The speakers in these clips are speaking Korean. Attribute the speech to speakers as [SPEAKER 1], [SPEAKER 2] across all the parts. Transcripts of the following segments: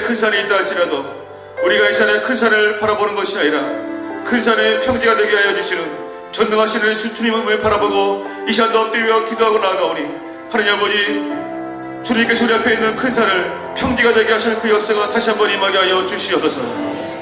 [SPEAKER 1] 큰 산이 있다 할지라도 우리가 이 산에 큰 산을 바라보는 것이 아니라 큰 산의 평지가 되게 하여 주시는 전능하시는 주님을 바라보고 이 시간도 엎드려 기도하고 나아가오니 하나님 아버지, 주님께서 우리 앞에 있는 큰 산을 평지가 되게 하시는 그 역사가 다시 한번 임하게 하여 주시옵소서.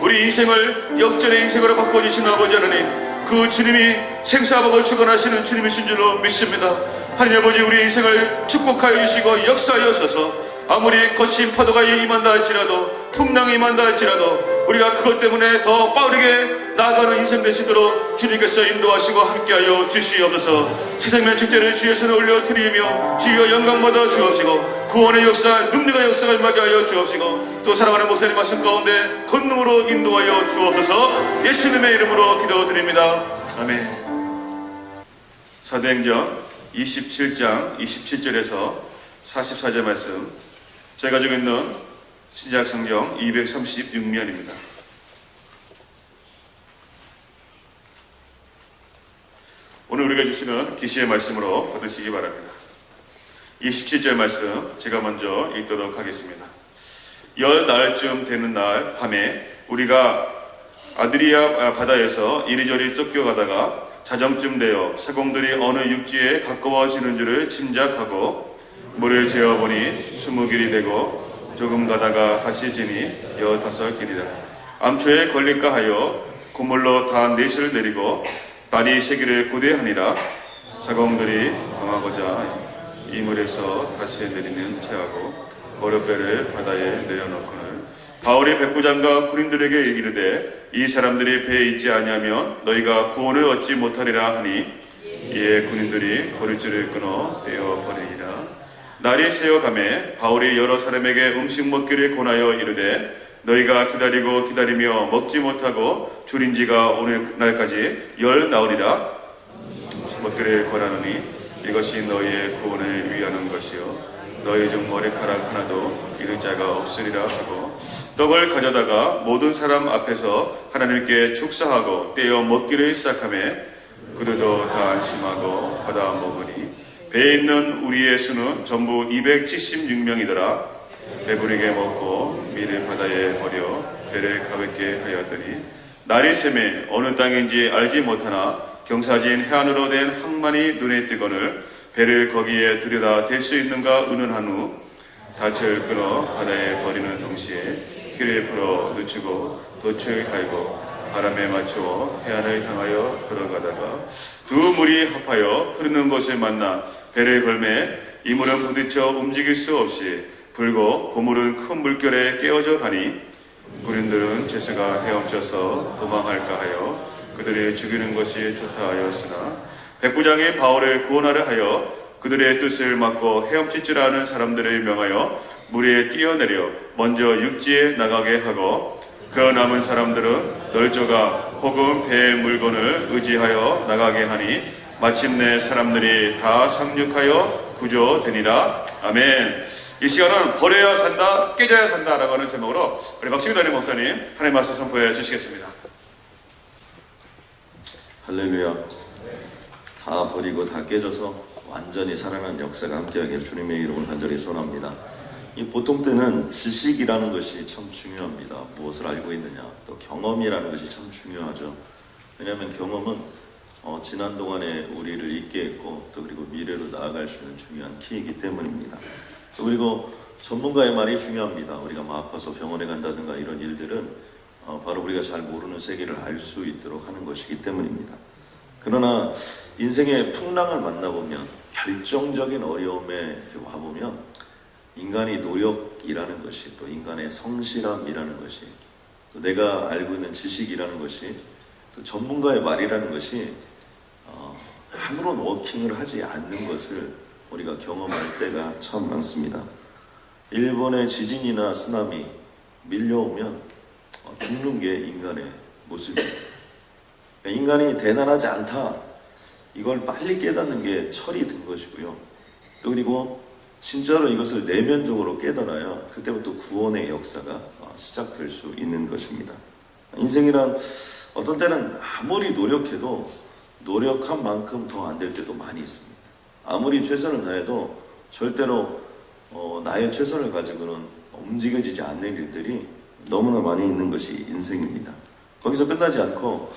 [SPEAKER 1] 우리 인생을 역전의 인생으로 바꿔주시는 아버지 하나님, 그 주님이 생사복을 주관하시는 주님이신 줄로 믿습니다. 하나님 아버지, 우리 인생을 축복하여 주시고 역사하여서서 아무리 거친 파도가 임한다 할지라도, 풍랑이 임한다 할지라도 우리가 그것 때문에 더 빠르게 나아가는 인생 되시도록 주님께서 인도하시고 함께하여 주시옵소서. 지생명 축제를 주의 손에 올려드리며 주여 영광 받아 주옵시고 구원의 역사, 능력의 역사가 임하게 하여 주옵시고 또 사랑하는 목사님 말씀 가운데 권능으로 인도하여 주옵소서. 예수님의 이름으로 기도드립니다. 아멘. 사도행전 27장 27절에서 44절 말씀, 제가 가지고 있는 신약 성경 236면입니다. 오늘 우리가 주시는 계시의 말씀으로 받으시기 바랍니다. 27절 말씀 제가 먼저 읽도록 하겠습니다. 10나흘쯤 되는 날 밤에 우리가 아드리아 바다에서 이리저리 쫓겨가다가 자정쯤 되어 사공들이 어느 육지에 가까워지는 줄을 짐작하고 물을 재어보니 20길이 되고 조금 가다가 다시 지니 15길이라. 암초에 걸릴까 하여 고물로 다 넷을 내리고 다리 3개를 고대하니라. 사공들이 방하고자 이 물에서 다시 내리는 채하고 어렵배를 바다에 내려놓고는 바울이 백부장과 군인들에게 이르되 이 사람들이 배에 있지 아니하면 너희가 구원을 얻지 못하리라 하니 이에 군인들이 거리줄을 끊어 떼어 버리니라. 날이 새어가매 바울이 여러 사람에게 음식 먹기를 권하여 이르되 너희가 기다리며 먹지 못하고 줄인 지가 오늘날까지 10나흘이라. 먹기를 권하노니 이것이 너희의 구원을 위하는 것이요 너희 중 머리카락 하나도 잃을 자가 없으리라 하고 떡을 가져다가 모든 사람 앞에서 하나님께 축사하고 떼어 먹기를 시작하매 그들도 다 안심하고 받아 먹으니 배에 있는 우리의 수는 전부 276명이더라. 배부르게 먹고 밀을 바다에 버려 배를 가볍게 하였더니 날이 새매 어느 땅인지 알지 못하나 경사진 해안으로 된 항만이 눈에 띄거늘 배를 거기에 들여다 댈 수 있는가 의논한 후 닻을 끊어 바다에 버리는 동시에 키를 풀어 늦추고 돛을 갈고 바람에 맞추어 해안을 향하여 걸어가다가 두 물이 합하여 흐르는 곳을 만나 배를 걸매 이 물은 부딪혀 움직일 수 없이 불고 고물은 큰 물결에 깨어져 가니 군인들은 죄수가 헤엄쳐서 도망할까 하여 그들을 죽이는 것이 좋다 하였으나 백부장이 바울을 구원하려 하여 그들의 뜻을 막고 헤엄칠 줄 아는 사람들을 명하여 물에 뛰어내려 먼저 육지에 나가게 하고 그 남은 사람들은 널저가 혹은 배의 물건을 의지하여 나가게 하니 마침내 사람들이 다 상륙하여 구조되니라. 아멘. 이 시간은 버려야 산다, 깨져야 산다 라고 하는 제목으로 우리 박시기다님 목사님 하나님 말씀 선포해 주시겠습니다.
[SPEAKER 2] 할렐루야. 다 버리고 다 깨져서 완전히 살아나는 역사가 함께하길 주님의 이름으로 간절히 소원합니다. 이 보통 때는 지식이라는 것이 참 중요합니다. 무엇을 알고 있느냐, 또 경험이라는 것이 참 중요하죠. 왜냐하면 경험은 지난 동안에 우리를 있게 했고 또 그리고 미래로 나아갈 수 있는 중요한 키이기 때문입니다. 또 그리고 전문가의 말이 중요합니다. 우리가 뭐 아파서 병원에 간다든가 이런 일들은 바로 우리가 잘 모르는 세계를 알 수 있도록 하는 것이기 때문입니다. 그러나 인생의 풍랑을 만나보면, 결정적인 어려움에 이렇게 와보면 인간의 노력이라는 것이, 또 인간의 성실함이라는 것이, 또 내가 알고 있는 지식이라는 것이, 또 전문가의 말이라는 것이 아무런 워킹을 하지 않는 것을 우리가 경험할 때가 참 많습니다. 일본의 지진이나 쓰나미 밀려오면 죽는 게 인간의 모습이에요. 인간이 대단하지 않다, 이걸 빨리 깨닫는 게 철이 든 것이고요. 또 그리고 진짜로 이것을 내면적으로 깨달아야 그때부터 구원의 역사가 시작될 수 있는 것입니다. 인생이란 어떤 때는 아무리 노력해도 노력한 만큼 더 안 될 때도 많이 있습니다. 아무리 최선을 다해도 절대로 나의 최선을 가지고는 움직여지지 않는 일들이 너무나 많이 있는 것이 인생입니다. 거기서 끝나지 않고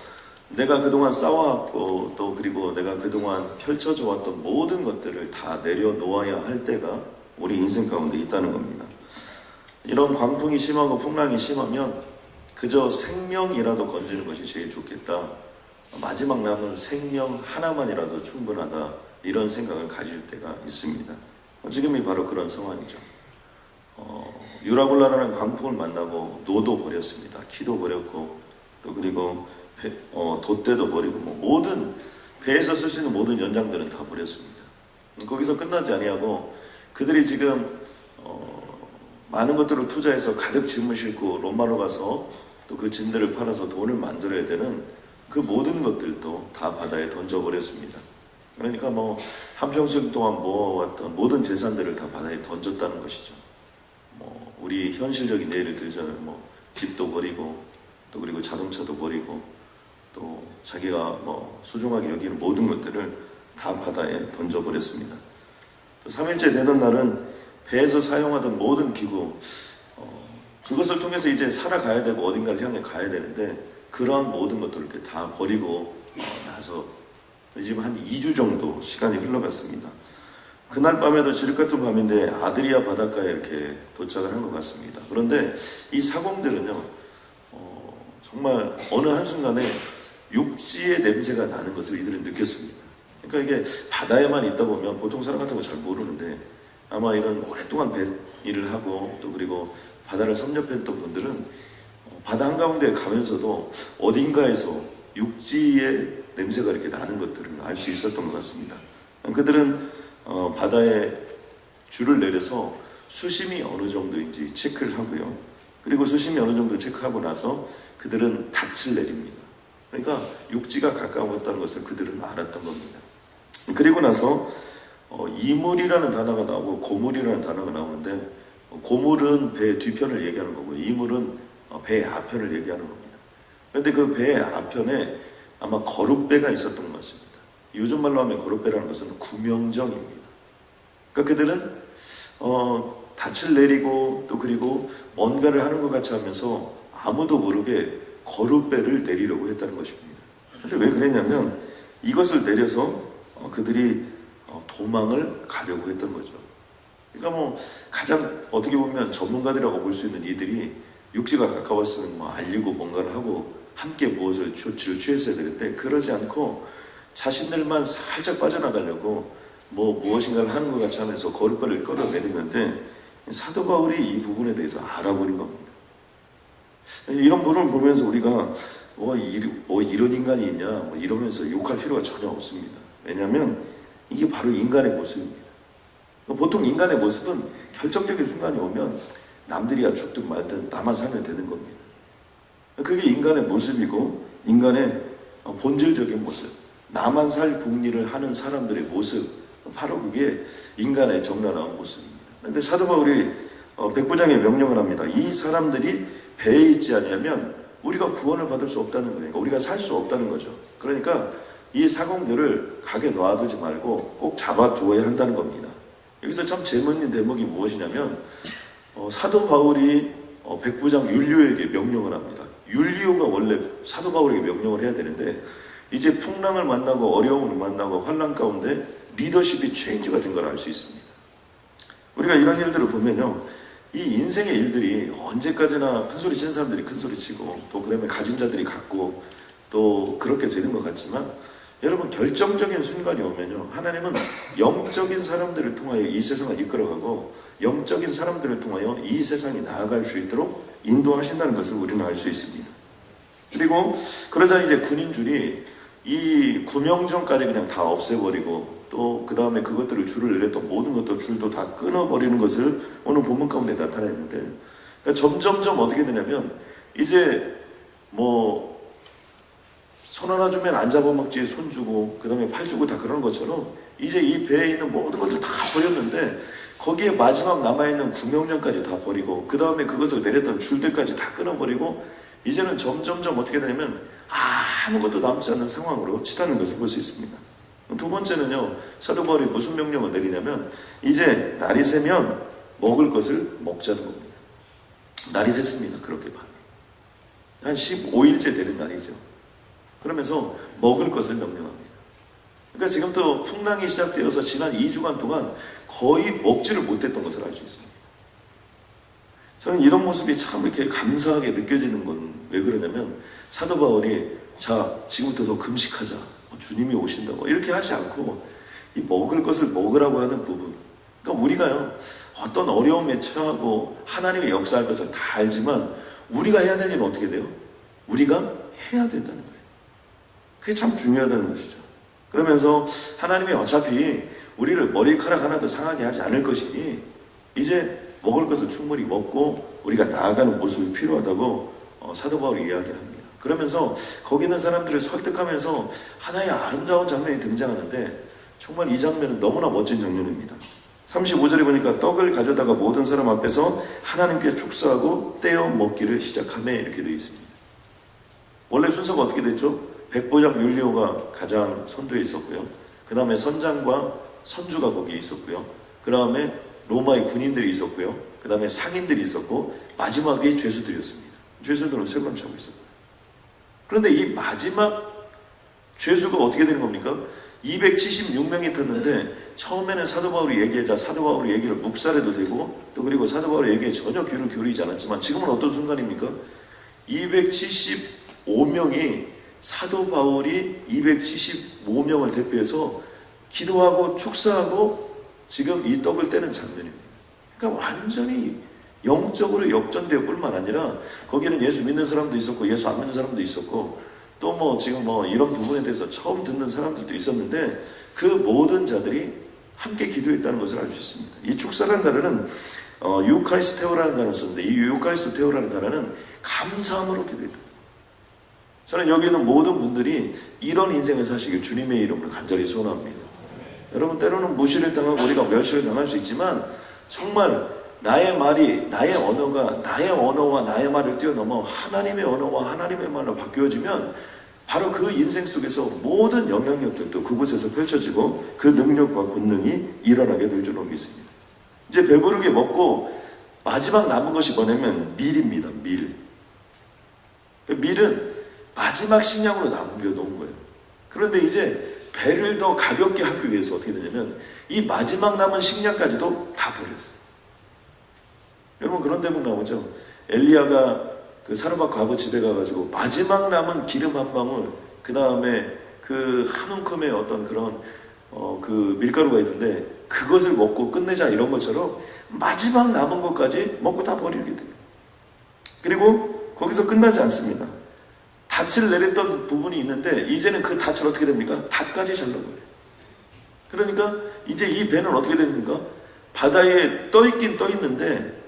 [SPEAKER 2] 내가 그동안 쌓아왔고 또 그리고 내가 그동안 펼쳐져 왔던 모든 것들을 다 내려놓아야 할 때가 우리 인생 가운데 있다는 겁니다. 이런 광풍이 심하고 풍랑이 심하면 그저 생명이라도 건지는 것이 제일 좋겠다. 마지막 남은 생명 하나만이라도 충분하다. 이런 생각을 가질 때가 있습니다. 지금이 바로 그런 상황이죠. 유라굴라라는 광풍을 만나고 노도 버렸습니다. 키도 버렸고 또 그리고 돛대도 버리고 모든 배에서 쓸 수 있는 모든 연장들은 다 버렸습니다. 거기서 끝나지 아니하고 그들이 지금 많은 것들을 투자해서 가득 짐을 싣고 로마로 가서 또 그 짐들을 팔아서 돈을 만들어야 되는 그 모든 것들도 다 바다에 던져버렸습니다. 그러니까 한평생 동안 모아왔던 모든 재산들을 다 바다에 던졌다는 것이죠. 우리 현실적인 예를 들자면 집도 버리고 또 그리고 자동차도 버리고 또 자기가 소중하게 여기는 모든 것들을 다 바다에 던져버렸습니다. 또 3일째 되던 날은 배에서 사용하던 모든 기구 그것을 통해서 이제 살아가야 되고 어딘가를 향해 가야 되는데 그러한 모든 것들을 이렇게 다 버리고 나서 지금 한 2주 정도 시간이 흘러갔습니다. 그날 밤에도 지륵 같은 밤인데 아드리아 바닷가에 이렇게 도착을 한 것 같습니다. 그런데 이 사공들은요 정말 어느 한순간에 육지의 냄새가 나는 것을 이들은 느꼈습니다. 그러니까 이게 바다에만 있다 보면 보통 사람 같은 거 잘 모르는데 아마 이런 오랫동안 배 일을 하고 또 그리고 바다를 섭렵했던 분들은 바다 한가운데 가면서도 어딘가에서 육지의 냄새가 이렇게 나는 것들을 알 수 있었던 것 같습니다. 그들은 바다에 줄을 내려서 수심이 어느 정도인지 체크를 하고요. 그리고 수심이 어느 정도 체크하고 나서 그들은 닻을 내립니다. 그러니까 육지가 가까웠다는 것을 그들은 알았던 겁니다. 그리고 나서 이물이라는 단어가 나오고 고물이라는 단어가 나오는데 고물은 배 뒤편을 얘기하는 거고 이물은 배 앞편을 얘기하는 겁니다. 그런데 그 배 앞편에 아마 거룻배가 있었던 것 같습니다. 요즘 말로 하면 거룻배라는 것은 구명정입니다. 그러니까 그들은 닻을 내리고 또 그리고 뭔가를 하는 것 같이 하면서 아무도 모르게 거룻배를 내리려고 했다는 것입니다. 그런데 왜 그랬냐면 이것을 내려서 그들이 도망을 가려고 했던 거죠. 그러니까 가장 어떻게 보면 전문가들이라고 볼 수 있는 이들이 육지가 가까웠으면 알리고 뭔가를 하고 함께 무엇을 조치를 취했어야 되는데 그러지 않고 자신들만 살짝 빠져나가려고 무엇인가를 하는 것 같이 하면서 거룻배를 끌어내리는데 사도 바울이 이 부분에 대해서 알아버린 겁니다. 이런 부분을 보면서 우리가 이런 인간이 있냐 이러면서 욕할 필요가 전혀 없습니다. 왜냐하면 이게 바로 인간의 모습입니다. 보통 인간의 모습은 결정적인 순간이 오면 남들이야 죽든 말든 나만 살면 되는 겁니다. 그게 인간의 모습이고 인간의 본질적인 모습, 나만 살 궁리를 하는 사람들의 모습, 바로 그게 인간의 적나라한 모습입니다. 그런데 사도 바울이 백부장에 명령을 합니다. 이 사람들이 배에 있지 않으면 우리가 구원을 받을 수 없다는 거니까 우리가 살 수 없다는 거죠. 그러니까 이 사공들을 가게 놔두지 말고 꼭 잡아두어야 한다는 겁니다. 여기서 참 재밌는 대목이 무엇이냐면 사도 바울이 백부장 율리오에게 명령을 합니다. 율리오가 원래 사도 바울에게 명령을 해야 되는데 이제 풍랑을 만나고 어려움을 만나고 환난 가운데 리더십이 체인지가 된 걸 알 수 있습니다. 우리가 이런 일들을 보면요, 이 인생의 일들이 언제까지나 큰소리 치는 사람들이 큰소리 치고 또 그다음에 가진 자들이 갖고 또 그렇게 되는 것 같지만 여러분 결정적인 순간이 오면요 하나님은 영적인 사람들을 통하여 이 세상을 이끌어가고 영적인 사람들을 통하여 이 세상이 나아갈 수 있도록 인도하신다는 것을 우리는 알 수 있습니다. 그리고 그러자 이제 군인줄이 이 구명정까지 그냥 다 없애버리고 또 그 다음에 그것들을 줄을 내렸던 모든 것도 줄도 다 끊어버리는 것을 오늘 본문 가운데 나타냈는데 그러니까 점점점 어떻게 되냐면 이제 손 하나 주면 안 잡아먹지 손 주고 그 다음에 팔 주고 다 그런 것처럼 이제 이 배에 있는 모든 것들 다 버렸는데 거기에 마지막 남아있는 구명정까지 다 버리고 그 다음에 그것을 내렸던 줄들까지 다 끊어버리고 이제는 점점점 어떻게 되냐면 아무것도 남지 않는 상황으로 치닫는 것을 볼 수 있습니다. 두 번째는요, 사도 바울이 무슨 명령을 내리냐면 이제 날이 새면 먹을 것을 먹자는 겁니다. 날이 샜습니다. 그렇게 밤이. 한 15일째 되는 날이죠. 그러면서 먹을 것을 명령합니다. 그러니까 지금부터 풍랑이 시작되어서 지난 2주간 동안 거의 먹지를 못했던 것을 알 수 있습니다. 저는 이런 모습이 참 이렇게 감사하게 느껴지는 건 왜 그러냐면 사도 바울이 자 지금부터 더 금식하자 주님이 오신다고 이렇게 하지 않고 이 먹을 것을 먹으라고 하는 부분, 그러니까 우리가요 어떤 어려움에 처하고 하나님의 역사할 것을 다 알지만 우리가 해야 될 일은 어떻게 돼요? 우리가 해야 된다는 거예요. 그게 참 중요하다는 것이죠. 그러면서 하나님이 어차피 우리를 머리카락 하나도 상하게 하지 않을 것이니 이제 먹을 것을 충분히 먹고 우리가 나아가는 모습이 필요하다고 사도 바울이 이야기를 합니다. 그러면서 거기 있는 사람들을 설득하면서 하나의 아름다운 장면이 등장하는데 정말 이 장면은 너무나 멋진 장면입니다. 35절에 보니까 떡을 가져다가 모든 사람 앞에서 하나님께 축사하고 떼어 먹기를 시작하며 이렇게 되어 있습니다. 원래 순서가 어떻게 됐죠? 백부장 율리오가 가장 선두에 있었고요. 그 다음에 선장과 선주가 거기에 있었고요. 그 다음에 로마의 군인들이 있었고요. 그 다음에 상인들이 있었고 마지막에 죄수들이었습니다. 죄수들은 세 번째 하고 있었고요. 그런데 이 마지막 죄수가 어떻게 되는 겁니까? 276명이 탔는데 처음에는 사도 바울이 얘기하자 사도 바울의 얘기를 묵살해도 되고 또 그리고 사도 바울의 얘기에 전혀 귀를 기울이지 않았지만 지금은 어떤 순간입니까? 275명이 사도 바울이 275명을 대표해서 기도하고 축사하고 지금 이 떡을 떼는 장면입니다. 그러니까 완전히 영적으로 역전되어 뿐만 아니라 거기는 예수 믿는 사람도 있었고 예수 안 믿는 사람도 있었고 또 뭐 지금 뭐 이런 부분에 대해서 처음 듣는 사람들도 있었는데 그 모든 자들이 함께 기도했다는 것을 알 수 있습니다. 이 축사라는 단어는 유카리스테오라는 단어를 썼는데 이 유카리스테오라는 단어는 감사함으로 기도했다. 저는 여기 있는 모든 분들이 이런 인생을 사시길 주님의 이름으로 간절히 소원합니다. 여러분 때로는 무시를 당하고 우리가 멸시를 당할 수 있지만 정말 나의 말이 나의 언어가 나의 언어와 나의 말을 뛰어넘어 하나님의 언어와 하나님의 말로 바뀌어지면 바로 그 인생 속에서 모든 영향력들도 그곳에서 펼쳐지고 그 능력과 권능이 일어나게 될 줄로 믿습니다. 이제 배부르게 먹고 마지막 남은 것이 뭐냐면 밀입니다. 밀은 마지막 식량으로 남겨놓은 거예요. 그런데 이제 배를 더 가볍게 하기 위해서 어떻게 되냐면 이 마지막 남은 식량까지도 다 버렸어요. 여러분 그런 대목 나오죠. 엘리야가 그 사르밧 과부 집에 가가지고 마지막 남은 기름 한 방울 그 다음에 그 한 움큼의 어떤 그런 그 밀가루가 있는데 그것을 먹고 끝내자 이런 것처럼 마지막 남은 것까지 먹고 다 버리게 돼요. 그리고 거기서 끝나지 않습니다. 닻을 내렸던 부분이 있는데 이제는 그 닻을 어떻게 됩니까? 닷까지 잘라버려요. 그러니까 이제 이 배는 어떻게 됩니까? 바다에 떠있긴 떠있는데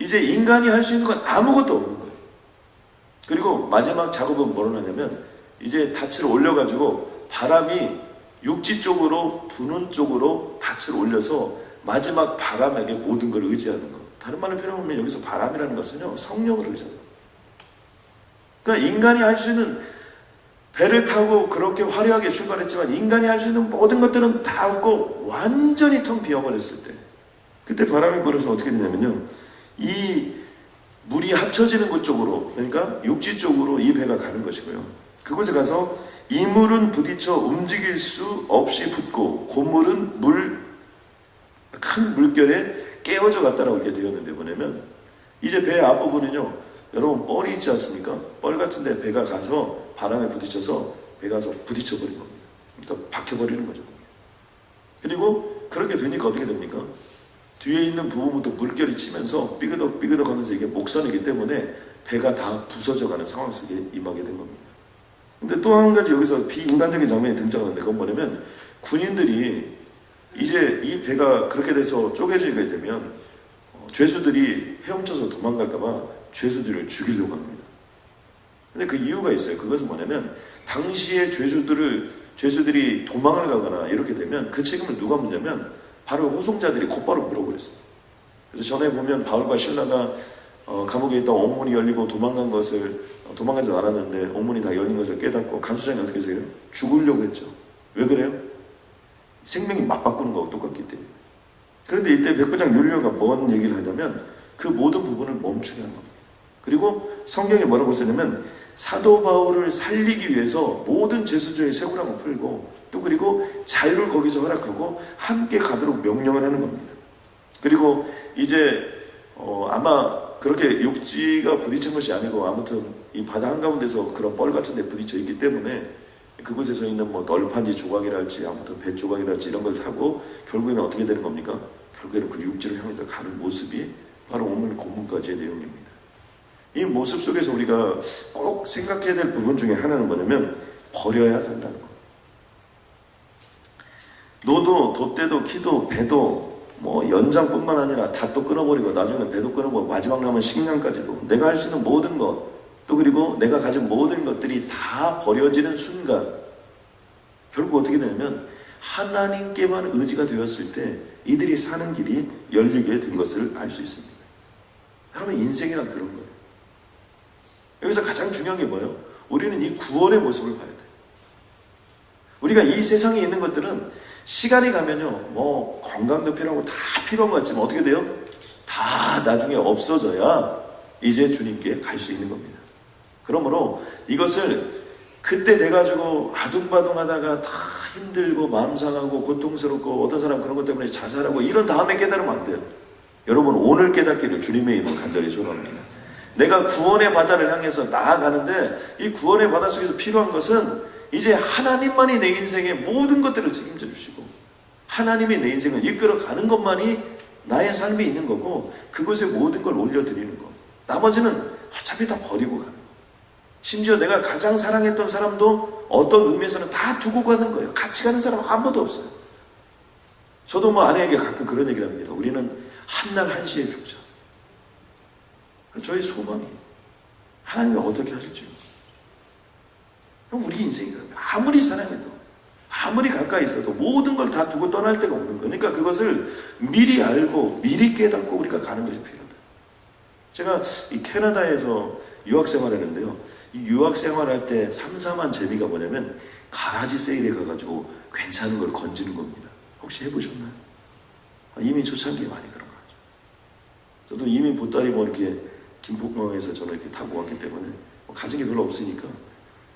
[SPEAKER 2] 이제 인간이 할 수 있는 건 아무것도 없는 거예요. 그리고 마지막 작업은 뭐로 하냐면 이제 닻을 올려가지고 바람이 육지 쪽으로 부는 쪽으로 닻을 올려서 마지막 바람에게 모든 걸 의지하는 거. 다른 말로 표현하면 여기서 바람이라는 것은요 성령을 의지하는 거예요. 그러니까 인간이 할 수 있는 배를 타고 그렇게 화려하게 출발했지만 인간이 할 수 있는 모든 것들은 다 없고 완전히 텅 비어버렸을 때 그때 바람이 불어서 어떻게 되냐면요 이 물이 합쳐지는 곳 쪽으로 그러니까 육지 쪽으로 이 배가 가는 것이고요. 그곳에 가서 이물은 부딪혀 움직일 수 없이 붙고 고물은 큰 물결에 깨어져 갔다라고 이렇게 되었는데 뭐냐면 이제 배 앞부분은요 여러분 뻘이 있지 않습니까? 뻘 같은데 배가 가서 바람에 부딪혀서 배가 가서 부딪혀버린 겁니다. 그러니까 박혀버리는 거죠. 그리고 그렇게 되니까 어떻게 됩니까? 뒤에 있는 부분부터 물결이 치면서 삐그덕 하면서 이게 목선이기 때문에 배가 다 부서져가는 상황 속에 임하게 된 겁니다. 근데 또 한 가지 여기서 비인간적인 장면이 등장하는데 그건 뭐냐면 군인들이 이제 이 배가 그렇게 돼서 쪼개지게 되면 죄수들이 헤엄쳐서 도망갈까봐 죄수들을 죽이려고 합니다. 근데 그 이유가 있어요. 그것은 뭐냐면 당시에 죄수들이 도망을 가거나 이렇게 되면 그 책임을 누가 묻냐면 바로 호송자들이 곧바로 물어버렸습니다. 그래서 전에 보면 바울과 실라가 감옥에 있다 옥문이 열리고 도망가지 않았는데 옥문이 다 열린 것을 깨닫고 간수장이 어떻게 해서요? 죽으려고 했죠. 왜 그래요? 생명이 맞바꾸는 거하고 똑같기 때문에. 그런데 이때 백부장 율리오가 뭔 얘기를 하냐면 그 모든 부분을 멈추게 하는 겁니다. 그리고 성경에 뭐라고 쓰냐면 사도 바울을 살리기 위해서 모든 제수조의 세고랑을 풀고 또 그리고 자유를 거기서 허락하고 함께 가도록 명령을 하는 겁니다. 그리고 이제 아마 그렇게 육지가 부딪힌 것이 아니고 아무튼 이 바다 한가운데서 그런 뻘 같은 데 부딪혀 있기 때문에 그곳에서 있는 뭐 널판지 조각이랄지 아무튼 배 조각이랄지 이런 걸 타고 결국에는 어떻게 되는 겁니까? 결국에는 그 육지를 향해서 가는 모습이 바로 오늘 본문까지의 내용입니다. 이 모습 속에서 우리가 꼭 생각해야 될 부분 중에 하나는 뭐냐면 버려야 산다는 거. 노도, 돛대도, 키도, 배도 뭐 연장뿐만 아니라 닷도 끊어버리고 나중에 배도 끊어버리고 마지막 남은 식량까지도 내가 할 수 있는 모든 것 또 그리고 내가 가진 모든 것들이 다 버려지는 순간 결국 어떻게 되냐면 하나님께만 의지가 되었을 때 이들이 사는 길이 열리게 된 것을 알 수 있습니다. 여러분 인생이란 그런 거예요. 여기서 가장 중요한 게 뭐예요? 우리는 이 구원의 모습을 봐야 돼요. 우리가 이 세상에 있는 것들은 시간이 가면요 뭐 건강도 필요하고 다 필요한 것 같지만 어떻게 돼요? 다 나중에 없어져야 이제 주님께 갈 수 있는 겁니다. 그러므로 이것을 그때 돼가지고 아둥바둥하다가 다 힘들고 마음 상하고 고통스럽고 어떤 사람 그런 것 때문에 자살하고 이런 다음에 깨달으면 안 돼요. 여러분 오늘 깨닫기를 주님의 이름으로 간절히 소원합니다. 내가 구원의 바다를 향해서 나아가는데 이 구원의 바다 속에서 필요한 것은 이제 하나님만이 내 인생의 모든 것들을 책임져 주시고 하나님이 내 인생을 이끌어가는 것만이 나의 삶이 있는 거고 그것에 모든 걸 올려드리는 거. 나머지는 어차피 다 버리고 가는 거. 심지어 내가 가장 사랑했던 사람도 어떤 의미에서는 다 두고 가는 거예요. 같이 가는 사람 아무도 없어요. 저도 뭐 아내에게 가끔 그런 얘기를 합니다. 우리는 한날 한시에 죽자. 저의 소망이 하나님이 어떻게 하실지. 우리 인생이 아무리 사랑해도 아무리 가까이 있어도 모든 걸 다 두고 떠날 데가 없는 거예요. 그러니까 그것을 미리 알고 미리 깨닫고 우리가 가는 것이 필요하다. 제가 이 캐나다에서 유학 생활했는데요. 이 유학 생활할 때 삼삼한 재미가 뭐냐면 가라지 세일에 가가지고 괜찮은 걸 건지는 겁니다. 혹시 해보셨나요? 이미 초창기에 많이 그런 거 같죠. 저도 이미 보따리 뭐 이렇게 김포공항에서 저는 이렇게 타고 왔기 때문에 뭐 가진 게 별로 없으니까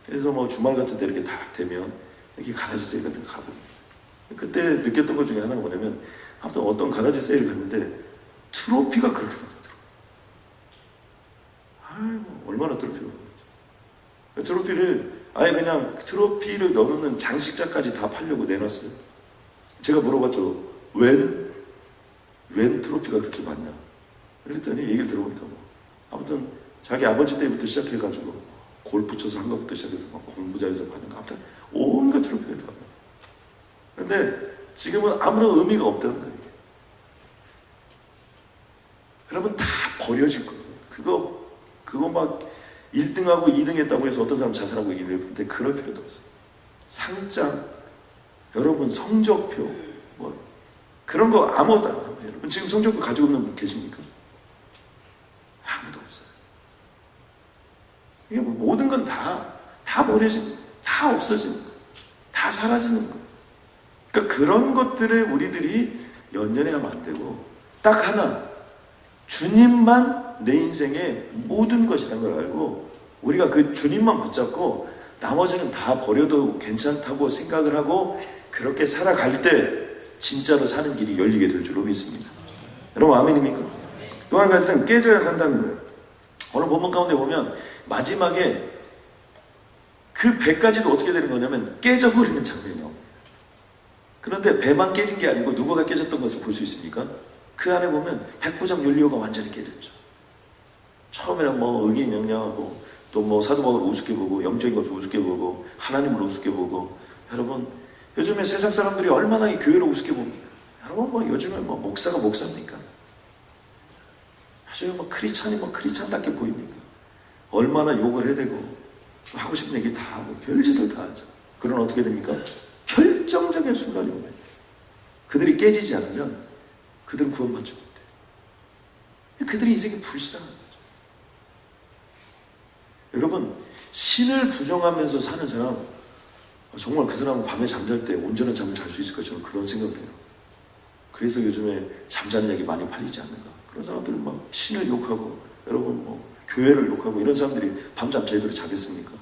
[SPEAKER 2] 그래서 뭐 주말 같은 때 이렇게 딱 되면 이렇게 가라지 세일 같은 거 가봅니다. 그때 느꼈던 것 중에 하나가 뭐냐면 아무튼 어떤 가라지 세일 갔는데 트로피가 그렇게 많더라고요. 아이고 얼마나 트로피가 많은지. 트로피를 아예 그냥 트로피를 넣어놓는 장식자까지 다 팔려고 내놨어요. 제가 물어봤죠. 웬 트로피가 그렇게 많냐? 그랬더니 얘기를 들어보니까 뭐 아무튼 자기 아버지 때부터 시작해가지고 골프 쳐서 한 것부터 시작해서 막 공부 잘해서 받은 거 아무튼 온갖 트로피가 다. 그런데 지금은 아무런 의미가 없다는 거예요. 여러분 다 버려질 거예요. 그거 막 1등하고 2등 했다고 해서 어떤 사람 자살하고 이랬는데 그럴 필요도 없어요. 상장, 여러분 성적표, 뭐 그런 거 아무것도 안 합니다. 여러분 지금 성적표 가지고 있는 분 계십니까? 아무도 없어요. 이게 뭐 모든 건 다 버려지는 거예요. 다 없어지는 거예요. 다 사라지는 거예요. 그러니까 그런 것들에 우리들이 연연해하면 안 되고 딱 하나 주님만 내 인생의 모든 것이라는 걸 알고 우리가 그 주님만 붙잡고 나머지는 다 버려도 괜찮다고 생각을 하고 그렇게 살아갈 때 진짜로 사는 길이 열리게 될 줄로 믿습니다. 여러분 아멘입니까? 또 한 가지는 깨져야 산다는 거예요. 오늘 본문 가운데 보면 마지막에 그 배까지도 어떻게 되는 거냐면 깨져버리는 장면이 나옵니다. 그런데 배만 깨진 게 아니고 누구가 깨졌던 것을 볼 수 있습니까? 그 안에 보면 백부장 율리오가 완전히 깨졌죠. 처음에는 뭐 의기명령하고 또 뭐 사도 바울을 우습게 보고 영적인 것을 우습게 보고 하나님을 우습게 보고 여러분 요즘에 세상 사람들이 얼마나 이 교회를 우습게 봅니까? 여러분 뭐 요즘에 뭐 목사가 목사입니까? 아주 뭐 크리스찬이 뭐 크리스찬답게 보입니까? 얼마나 욕을 해대고 하고 싶은 얘기 다 하고 별짓을 다 하죠. 그러나 어떻게 됩니까? 결정적인 순간이 오면 그들이 깨지지 않으면 그들은 구원받지 못해요. 그들의 인생이 불쌍한 거죠. 여러분 신을 부정하면서 사는 사람 정말 그 사람은 밤에 잠잘 때 온전한 잠을 잘 수 있을까 저는 그런 생각을 해요. 그래서 요즘에 잠자는 약이 많이 팔리지 않는가. 그런 사람들은 막 신을 욕하고, 여러분 뭐 교회를 욕하고, 이런 사람들이 밤잠 제대로 자겠습니까?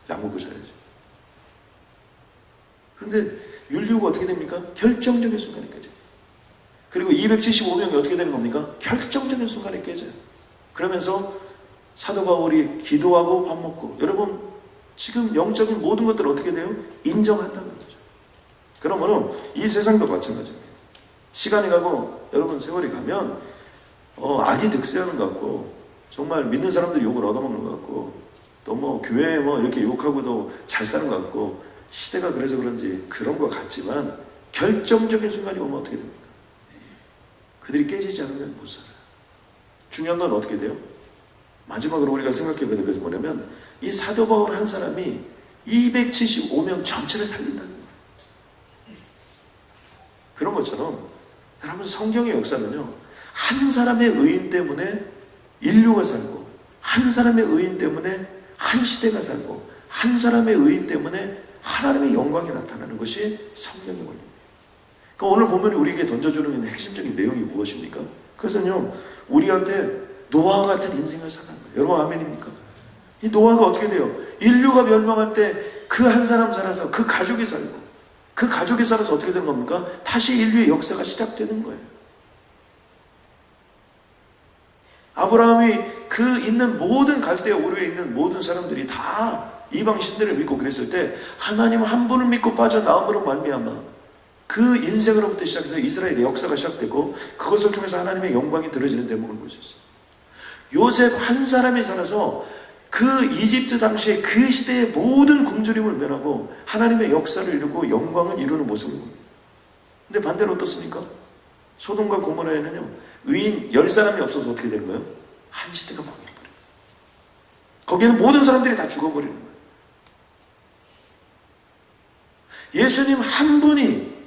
[SPEAKER 2] 약 먹고 자야지. 그런데 윤리호가 어떻게 됩니까? 결정적인 순간에 깨져요. 그리고 275명이 어떻게 되는 겁니까? 결정적인 순간에 깨져요. 그러면서 사도 바울이 기도하고 밥 먹고, 여러분 지금 영적인 모든 것들을 어떻게 돼요? 인정한다는 거죠. 그러면은 이 세상도 마찬가지입니다. 시간이 가고 여러분 세월이 가면 악이 득세하는 것 같고, 정말 믿는 사람들이 욕을 얻어먹는 것 같고, 또 뭐 교회에 뭐 이렇게 욕하고도 잘 사는 것 같고, 시대가 그래서 그런지 그런 것 같지만 결정적인 순간이 오면 어떻게 됩니까? 그들이 깨지지 않으면 못 살아요. 중요한 건 어떻게 돼요? 마지막으로 우리가 생각해 보는 것은 뭐냐면, 이 사도 바울 한 사람이 275명 전체를 살린다는 거예요. 그런 것처럼 여러분 성경의 역사는요, 한 사람의 의인 때문에 인류가 살고, 한 사람의 의인 때문에 한 시대가 살고, 한 사람의 의인 때문에 하나님의 영광이 나타나는 것이 성령의 원리입니다. 그러니까 오늘 보면 우리에게 던져주는 핵심적인 내용이 무엇입니까? 그것은요, 우리한테 노아와 같은 인생을 사는 거예요. 여러분 아멘입니까? 이 노아가 어떻게 돼요? 인류가 멸망할 때 그 한 사람 살아서 그 가족이 살고, 그 가족이 살아서 어떻게 되는 겁니까? 다시 인류의 역사가 시작되는 거예요. 아브라함이 그 있는 모든 갈대 오류에 있는 모든 사람들이 다 이방 신들을 믿고 그랬을 때, 하나님 한 분을 믿고 빠져나옴으로 말미암아 그 인생으로부터 시작해서 이스라엘의 역사가 시작되고, 그것을 통해서 하나님의 영광이 드러지는 대목을 볼 수 있어요. 요셉 한 사람이 살아서 그 이집트 당시에 그 시대의 모든 굶주림을 면하고 하나님의 역사를 이루고 영광을 이루는 모습을 봅니다. 근데 반대로 어떻습니까? 소돔과 고모라에는요, 의인 10사람이 없어서 어떻게 되는 거예요? 한 시대가 망해버려요. 거기에는 모든 사람들이 다 죽어버리는 거예요. 예수님 한 분이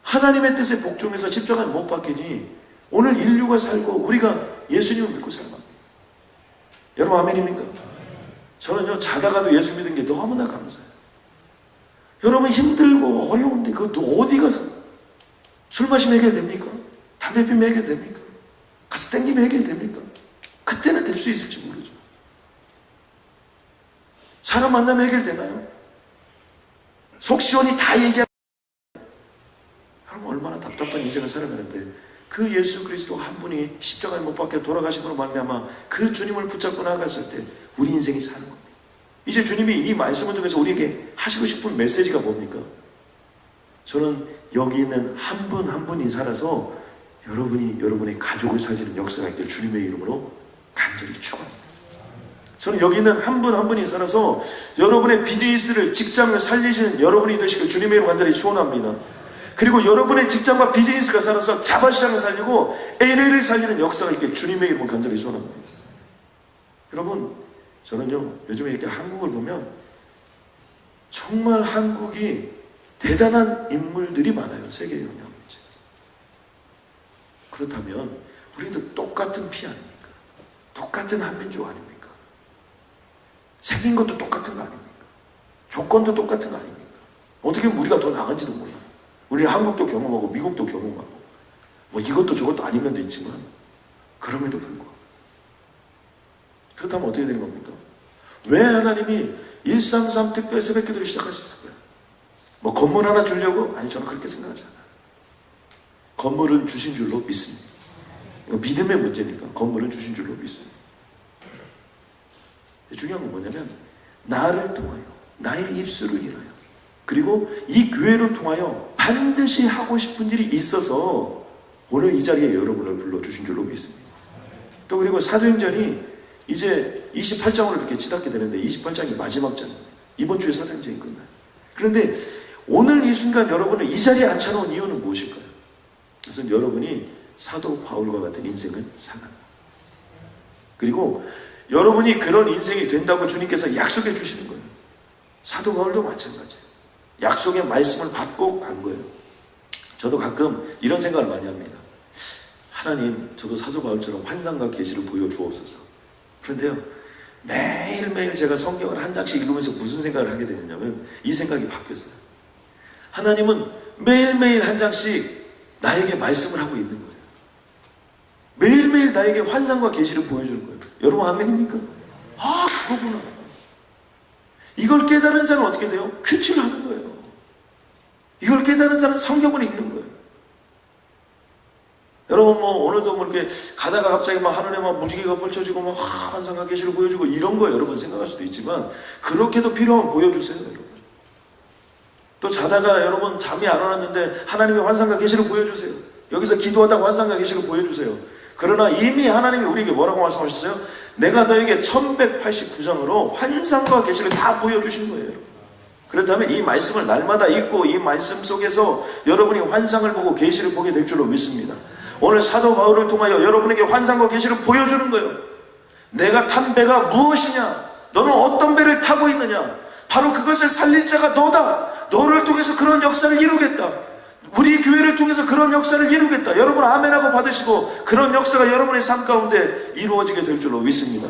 [SPEAKER 2] 하나님의 뜻에 복종해서 십자가에 못 박히니 오늘 인류가 살고 우리가 예수님을 믿고 살아갑니다. 여러분 아멘입니까? 저는요, 자다가도 예수 믿은 게 너무나 감사해요. 여러분 힘들고 어려운데 그것도 어디 가서 술 마시면 해결됩니까? 담배 피면 해결됩니까? 가스 땡기면 해결됩니까? 그때는 될 수 있을지 모르죠. 사람 만나면 해결되나요? 속 시원히 다 얘기하면, 여러분 얼마나 답답한 인생을 살아가는데, 그 예수 그리스도 한 분이 십자가에 못 박혀 돌아가심으로 말미암아 그 주님을 붙잡고 나아갔을 때 우리 인생이 사는 겁니다. 이제 주님이 이 말씀을 통해서 우리에게 하시고 싶은 메시지가 뭡니까? 저는 여기 있는 한 분 한 분이 살아서 여러분이 여러분의 가족을 살리는 역사가 있길 주님의 이름으로 간절히 축원합니다. 저는 여기 있는 한 분 한 분이 살아서 여러분의 비즈니스를, 직장을 살리시는 여러분이 되시길 주님의 이름으로 간절히 소원합니다. 그리고 여러분의 직장과 비즈니스가 살아서 자바시장을 살리고 LA를 살리는 역사가 있길 주님의 이름으로 간절히 소원합니다. 여러분, 저는요, 요즘에 이렇게 한국을 보면 정말 한국이 대단한 인물들이 많아요. 세계 영향. 그렇다면 우리도 똑같은 피 아닙니까? 똑같은 한민족 아닙니까? 생긴 것도 똑같은 거 아닙니까? 조건도 똑같은 거 아닙니까? 어떻게 보면 우리가 더 나은지도 몰라요. 우리는 한국도 경험하고 미국도 경험하고 뭐 이것도 저것도 아닌 면도 있지만, 그럼에도 불구하고 그렇다면 어떻게 되는 겁니까? 왜 하나님이 133 특별 새벽기도를 시작하셨을까요? 뭐 건물 하나 주려고? 아니, 저는 그렇게 생각하지 않아요. 건물은 주신 줄로 믿습니다. 믿음의 문제니까 건물은 주신 줄로 믿습니다. 중요한 건 뭐냐면, 나를 통하여 나의 입술을 인하여, 그리고 이 교회를 통하여 반드시 하고 싶은 일이 있어서 오늘 이 자리에 여러분을 불러주신 줄로 믿습니다. 또 그리고 사도행전이 이제 28장으로 이렇게 치닫게 되는데 28장이 마지막 장입니다. 이번 주에 사도행전이 끝나요. 그런데 오늘 이 순간 여러분을 이 자리에 앉혀놓은 이유는 무엇일까요? 그것은 여러분이 사도 바울과 같은 인생을 살아가는, 그리고 여러분이 그런 인생이 된다고 주님께서 약속해 주시는 거예요. 사도 바울도 마찬가지예요. 약속의 말씀을 받고 간 거예요. 저도 가끔 이런 생각을 많이 합니다. 하나님, 저도 사도 바울처럼 환상과 계시를 보여주옵소서. 그런데요, 매일매일 제가 성경을 한 장씩 읽으면서 무슨 생각을 하게 되느냐면, 이 생각이 바뀌었어요. 하나님은 매일매일 한 장씩
[SPEAKER 3] 나에게 말씀을 하고 있는 거예요. 매일매일 나에게 환상과 계시를 보여주는 거예요. 여러분 아멘입니까? 아, 그거구나. 이걸 깨달은 자는 어떻게 돼요? 큐티를 하는 거예요. 이걸 깨달은 자는 성경을 읽는 거예요. 여러분 오늘도 이렇게 가다가 갑자기 하늘에 무지개가 펼쳐지고 환상과 계시를 보여주고 이런 거 여러분 생각할 수도 있지만, 그렇게도 필요하면 보여주세요, 여러분. 또 자다가 여러분 잠이 안 왔는데 하나님이 환상과 계시를 보여주세요. 여기서 기도하다가 환상과 계시를 보여주세요. 그러나 이미 하나님이 우리에게 뭐라고 말씀하셨어요? 내가 너에게 1189장으로 환상과 계시를 다 보여주신 거예요. 그렇다면 이 말씀을 날마다 읽고 이 말씀 속에서 여러분이 환상을 보고 계시를 보게 될 줄로 믿습니다. 오늘 사도 바울을 통하여 여러분에게 환상과 계시를 보여주는 거예요. 내가 탄 배가 무엇이냐? 너는 어떤 배를 타고 있느냐? 바로 그것을 살릴 자가 너다. 너를 통해서 그런 역사를 이루겠다. 우리 교회를 통해서 그런 역사를 이루겠다. 여러분 아멘하고 받으시고 그런 역사가 여러분의 삶 가운데 이루어지게 될 줄로 믿습니다.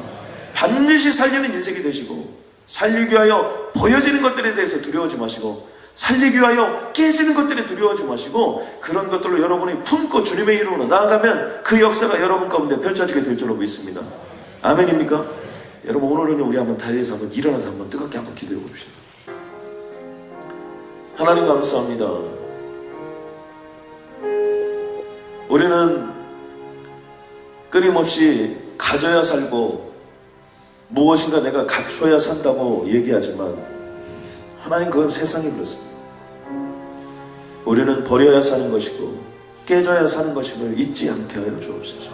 [SPEAKER 3] 반드시 살리는 인생이 되시고, 살리기 위하여 보여지는 것들에 대해서 두려워하지 마시고, 살리기 위하여 깨지는 것들에 두려워하지 마시고, 그런 것들로 여러분이 품고 주님의 이름으로 나아가면 그 역사가 여러분 가운데 펼쳐지게 될 줄로 믿습니다. 아멘입니까? 여러분 오늘은 우리 한번 자리에서 한번 일어나서 한번 뜨겁게 한번 기도해 봅시다. 하나님 감사합니다. 우리는 끊임없이 가져야 살고 무엇인가 내가 갖춰야 산다고 얘기하지만, 하나님 그건 세상이 그렇습니다. 우리는 버려야 사는 것이고 깨져야 사는 것임을 잊지 않게 하여 주옵소서.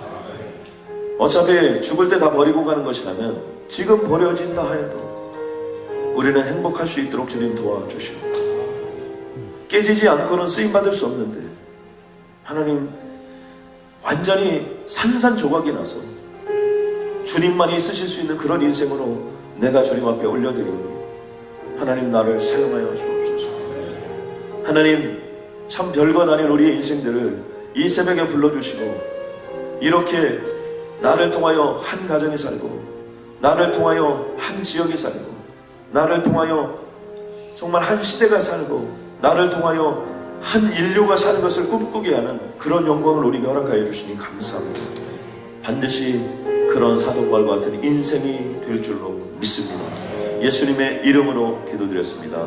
[SPEAKER 3] 어차피 죽을 때 다 버리고 가는 것이라면 지금 버려진다 하여도 우리는 행복할 수 있도록 주님 도와주시고, 깨지지 않고는 쓰임받을 수 없는데 하나님 완전히 산산조각이 나서 주님만이 쓰실 수 있는 그런 인생으로 내가 주님 앞에 올려드리니 하나님 나를 사용하여 주옵소서. 하나님 참 별것 아닌 우리의 인생들을 이 새벽에 불러주시고, 이렇게 나를 통하여 한 가정이 살고, 나를 통하여 한 지역이 살고, 나를 통하여 정말 한 시대가 살고, 나를 통하여 한 인류가 사는 것을 꿈꾸게 하는 그런 영광을 우리에게 허락하여 주시니 감사합니다. 반드시 그런 사도바울과 같은 인생이 될 줄로 믿습니다. 예수님의 이름으로 기도드렸습니다.